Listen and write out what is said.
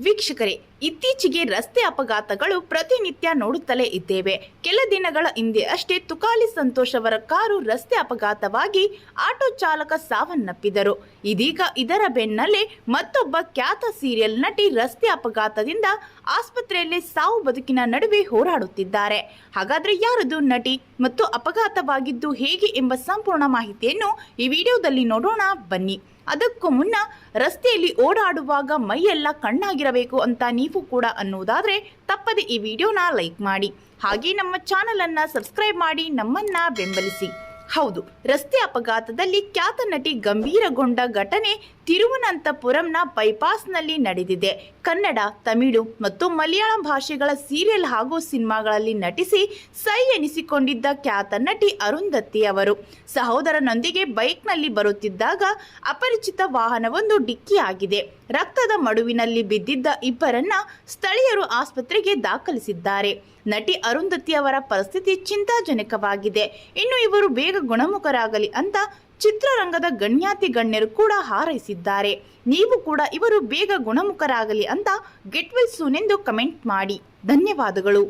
ವೀಕ್ಷಕರೇ, ಇತ್ತೀಚೆಗೆ ರಸ್ತೆ ಅಪಘಾತಗಳು ಪ್ರತಿನಿತ್ಯ ನೋಡುತ್ತಲೇ ಇದ್ದೇವೆ. ಕೆಲ ದಿನಗಳ ಹಿಂದೆ ಅಷ್ಟೇ ತುಕಾಲಿ ಸಂತೋಷ್ ಅವರ ಕಾರು ರಸ್ತೆ ಅಪಘಾತವಾಗಿ ಆಟೋ ಚಾಲಕ ಸಾವನ್ನಪ್ಪಿದರು. ಇದೀಗ ಇದರ ಬೆನ್ನಲ್ಲೇ ಮತ್ತೊಬ್ಬ ಖ್ಯಾತ ಸೀರಿಯಲ್ ನಟಿ ರಸ್ತೆ ಅಪಘಾತದಿಂದ ಆಸ್ಪತ್ರೆಯಲ್ಲಿ ಸಾವು ಬದುಕಿನ ನಡುವೆ ಹೋರಾಡುತ್ತಿದ್ದಾರೆ. ಹಾಗಾದ್ರೆ ಯಾರದು ನಟಿ ಮತ್ತು ಅಪಘಾತವಾಗಿದ್ದು ಹೇಗೆ ಎಂಬ ಸಂಪೂರ್ಣ ಮಾಹಿತಿಯನ್ನು ಈ ವಿಡಿಯೋದಲ್ಲಿ ನೋಡೋಣ ಬನ್ನಿ. ಅದಕ್ಕೂ ಮುನ್ನ ರಸ್ತೆಯಲ್ಲಿ ಓಡಾಡುವಾಗ ಮೈಯೆಲ್ಲ ಕಣ್ಣಾಗಿರಬೇಕು ಅಂತ ನೀವು ಕೂಡ ಅನ್ನುವುದಾದ್ರೆ ತಪ್ಪದೆ ಈ ವಿಡಿಯೋನ ಲೈಕ್ ಮಾಡಿ, ಹಾಗೆ ನಮ್ಮ ಚಾನೆಲ್ ಅನ್ನ ಸಬ್ಸ್ಕ್ರೈಬ್ ಮಾಡಿ ನಮ್ಮನ್ನ ಬೆಂಬಲಿಸಿ. ಹೌದು, ರಸ್ತೆ ಅಪಘಾತದಲ್ಲಿ ಖ್ಯಾತ ನಟಿ ಗಂಭೀರಗೊಂಡ ಘಟನೆ ತಿರುವನಂತಪುರಂನ ಬೈಪಾಸ್ನಲ್ಲಿ ನಡೆದಿದೆ. ಕನ್ನಡ, ತಮಿಳು ಮತ್ತು ಮಲಯಾಳಂ ಭಾಷೆಗಳ ಸೀರಿಯಲ್ ಹಾಗೂ ಸಿನಿಮಾಗಳಲ್ಲಿ ನಟಿಸಿ ಸೈ ಎನಿಸಿಕೊಂಡಿದ್ದ ಖ್ಯಾತ ನಟಿ ಅರುಂಧತಿ ಅವರು ಸಹೋದರನೊಂದಿಗೆ ಬೈಕ್ನಲ್ಲಿ ಬರುತ್ತಿದ್ದಾಗ ಅಪರಿಚಿತ ವಾಹನವೊಂದು ಡಿಕ್ಕಿಯಾಗಿದೆ. ರಕ್ತದ ಮಡುವಿನಲ್ಲಿ ಬಿದ್ದಿದ್ದ ಇಬ್ಬರನ್ನ ಸ್ಥಳೀಯರು ಆಸ್ಪತ್ರೆಗೆ ದಾಖಲಿಸಿದ್ದಾರೆ. ನಟಿ ಅರುಂಧತಿ ಅವರ ಪರಿಸ್ಥಿತಿ ಚಿಂತಾಜನಕವಾಗಿದೆ. ಇನ್ನು ಇವರು ಬೇಗ ಗುಣಮುಖರಾಗಲಿ ಅಂತ ಚಿತ್ರರಂಗದ ಗಣ್ಯಾತಿ ಗಣ್ಯರು ಕೂಡ ಹಾರೈಸಿದ್ದಾರೆ. ನೀವು ಕೂಡ ಇವರು ಬೇಗ ಗುಣಮುಖರಾಗಲಿ ಅಂತ ಗೆಟ್ ವೆಲ್ ಸೂನ್ ಎಂದು ಕಮೆಂಟ್ ಮಾಡಿ. ಧನ್ಯವಾದಗಳು.